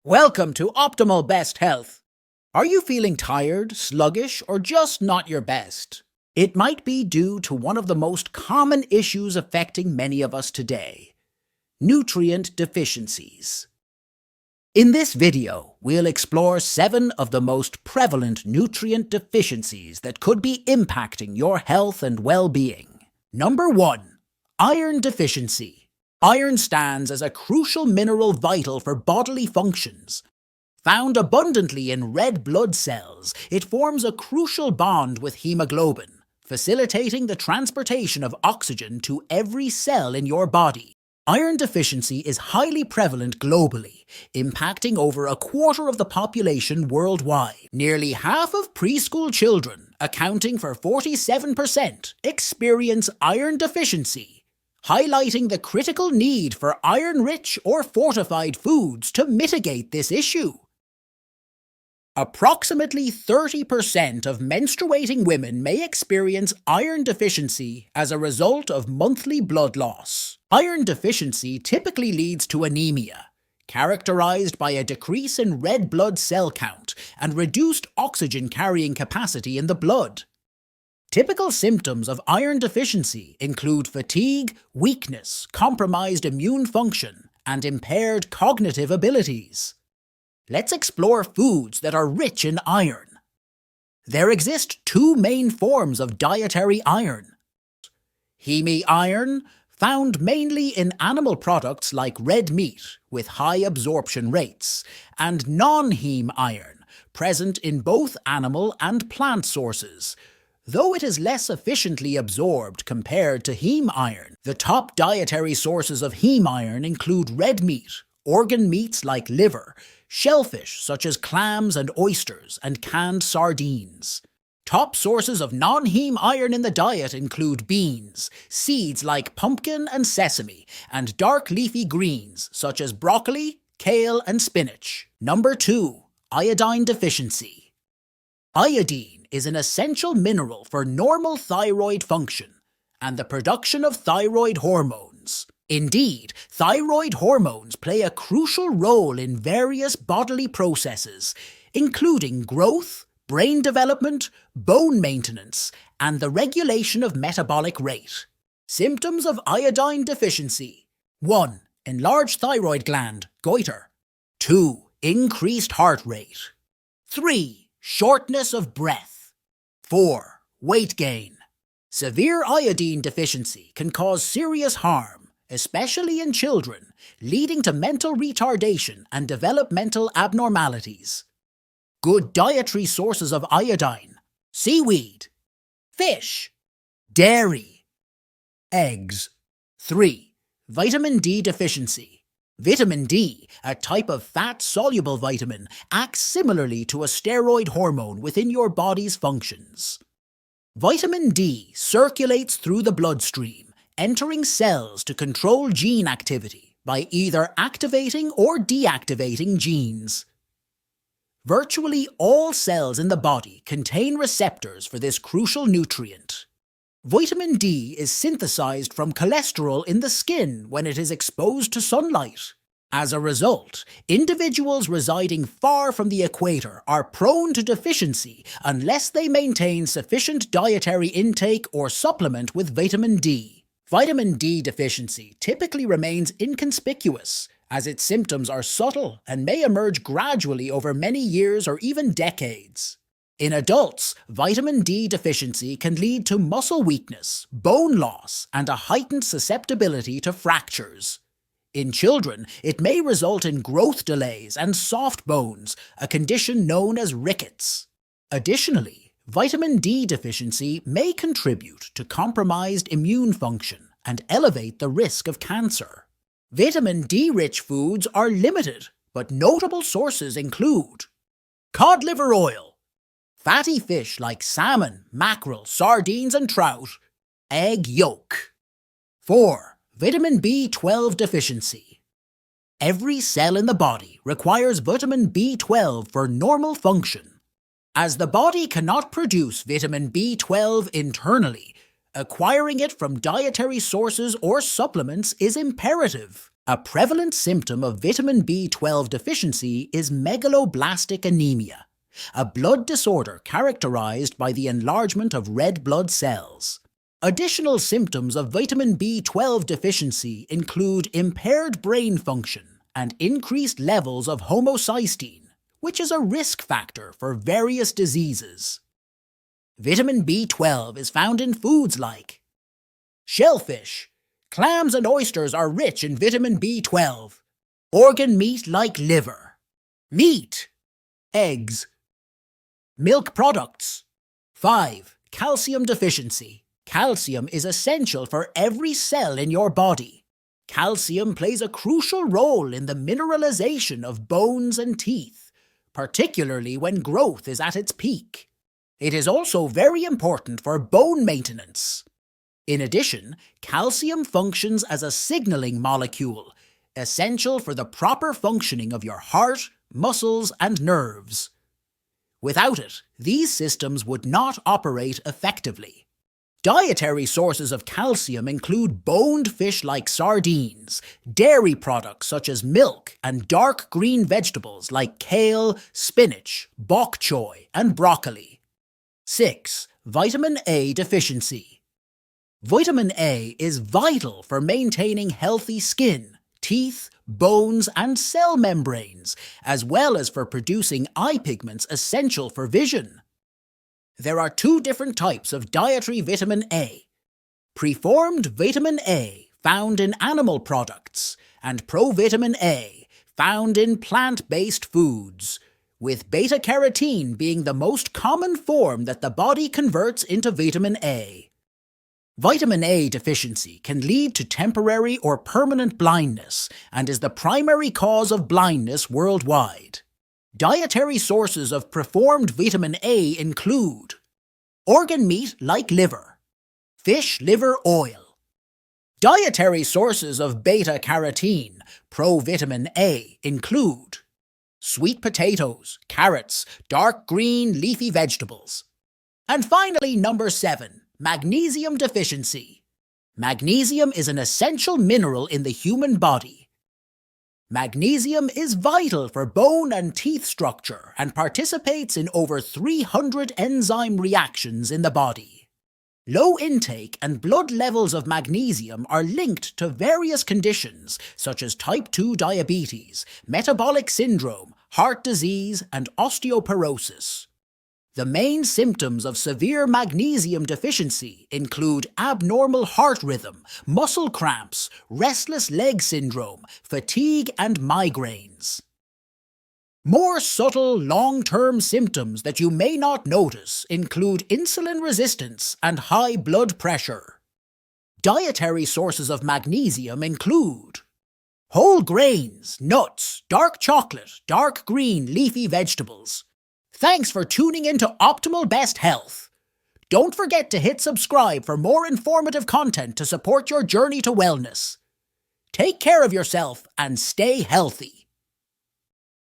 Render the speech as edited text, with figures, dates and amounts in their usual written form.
Welcome to Optimal Best Health. Are you feeling tired, sluggish, or just not your best? It might be due to one of the most common issues affecting many of us today: nutrient deficiencies. In this video, we'll explore 7 of the most prevalent nutrient deficiencies that could be impacting your health and well-being. Number 1. Iron deficiency. Iron stands as a crucial mineral vital for bodily functions. Found abundantly in red blood cells, it forms a crucial bond with hemoglobin, facilitating the transportation of oxygen to every cell in your body. Iron deficiency is highly prevalent globally, impacting over a quarter of the population worldwide. Nearly half of preschool children, accounting for 47%, experience iron deficiency, highlighting the critical need for iron-rich or fortified foods to mitigate this issue. Approximately 30% of menstruating women may experience iron deficiency as a result of monthly blood loss. Iron deficiency typically leads to anemia, characterized by a decrease in red blood cell count and reduced oxygen carrying capacity in the blood. Typical symptoms of iron deficiency include fatigue, weakness, compromised immune function, and impaired cognitive abilities. Let's explore foods that are rich in iron. There exist 2 main forms of dietary iron: heme iron, found mainly in animal products like red meat with high absorption rates, and non-heme iron, present in both animal and plant sources. Though it is less efficiently absorbed compared to heme iron, the top dietary sources of heme iron include red meat, organ meats like liver, shellfish such as clams and oysters, and canned sardines. Top sources of non-heme iron in the diet include beans, seeds like pumpkin and sesame, and dark leafy greens such as broccoli, kale, and spinach. Number 2. Iodine deficiency. Iodine is an essential mineral for normal thyroid function and the production of thyroid hormones. Indeed, thyroid hormones play a crucial role in various bodily processes, including growth, brain development, bone maintenance, and the regulation of metabolic rate. Symptoms of iodine deficiency: 1. Enlarged thyroid gland, goiter. 2. Increased heart rate. 3. Shortness of breath. 4. Weight gain. Severe iodine deficiency can cause serious harm, especially in children, leading to mental retardation and developmental abnormalities. Good dietary sources of iodine: seaweed, fish, dairy, eggs. 3. Vitamin D deficiency. Vitamin D, a type of fat-soluble vitamin, acts similarly to a steroid hormone within your body's functions. Vitamin D circulates through the bloodstream, entering cells to control gene activity by either activating or deactivating genes. Virtually all cells in the body contain receptors for this crucial nutrient. Vitamin D is synthesized from cholesterol in the skin when it is exposed to sunlight. As a result, individuals residing far from the equator are prone to deficiency unless they maintain sufficient dietary intake or supplement with vitamin D. Vitamin D deficiency typically remains inconspicuous, as its symptoms are subtle and may emerge gradually over many years or even decades. In adults, vitamin D deficiency can lead to muscle weakness, bone loss, and a heightened susceptibility to fractures. In children, it may result in growth delays and soft bones, a condition known as rickets. Additionally, vitamin D deficiency may contribute to compromised immune function and elevate the risk of cancer. Vitamin D-rich foods are limited, but notable sources include cod liver oil, fatty fish like salmon, mackerel, sardines, and trout, egg yolk. 4. Vitamin B12 deficiency. Every cell in the body requires vitamin B12 for normal function. As the body cannot produce vitamin B12 internally, acquiring it from dietary sources or supplements is imperative. A prevalent symptom of vitamin B12 deficiency is megaloblastic anemia, a blood disorder characterized by the enlargement of red blood cells. Additional symptoms of vitamin B12 deficiency include impaired brain function and increased levels of homocysteine, which is a risk factor for various diseases. Vitamin B12 is found in foods like shellfish. Clams and oysters are rich in vitamin B12. Organ meat like liver. Meat. Eggs. Milk products. 5. Calcium deficiency. Calcium is essential for every cell in your body. Calcium plays a crucial role in the mineralization of bones and teeth, particularly when growth is at its peak. It is also very important for bone maintenance. In addition, calcium functions as a signaling molecule, essential for the proper functioning of your heart, muscles, and nerves. Without it, these systems would not operate effectively. Dietary sources of calcium include boned fish like sardines, dairy products such as milk, and dark green vegetables like kale, spinach, bok choy, and broccoli. 6. Vitamin A deficiency. Vitamin A is vital for maintaining healthy skin, teeth, bones, and cell membranes, as well as for producing eye pigments essential for vision. There are 2 different types of dietary vitamin A: preformed vitamin A, found in animal products, and provitamin A, found in plant-based foods, with beta-carotene being the most common form that the body converts into vitamin A. Vitamin A deficiency can lead to temporary or permanent blindness and is the primary cause of blindness worldwide. Dietary sources of preformed vitamin A include organ meat like liver, fish liver oil. Dietary sources of beta-carotene, provitamin A, include sweet potatoes, carrots, dark green leafy vegetables. And finally, number 7, magnesium deficiency. Magnesium is an essential mineral in the human body. Magnesium is vital for bone and teeth structure and participates in over 300 enzyme reactions in the body. Low intake and blood levels of magnesium are linked to various conditions such as type 2 diabetes, metabolic syndrome, heart disease, and osteoporosis. The main symptoms of severe magnesium deficiency include abnormal heart rhythm, muscle cramps, restless leg syndrome, fatigue, and migraines. More subtle, long-term symptoms that you may not notice include insulin resistance and high blood pressure. Dietary sources of magnesium include whole grains, nuts, dark chocolate, dark green leafy vegetables. Thanks for tuning in to Optimal Best Health. Don't forget to hit subscribe for more informative content to support your journey to wellness. Take care of yourself and stay healthy.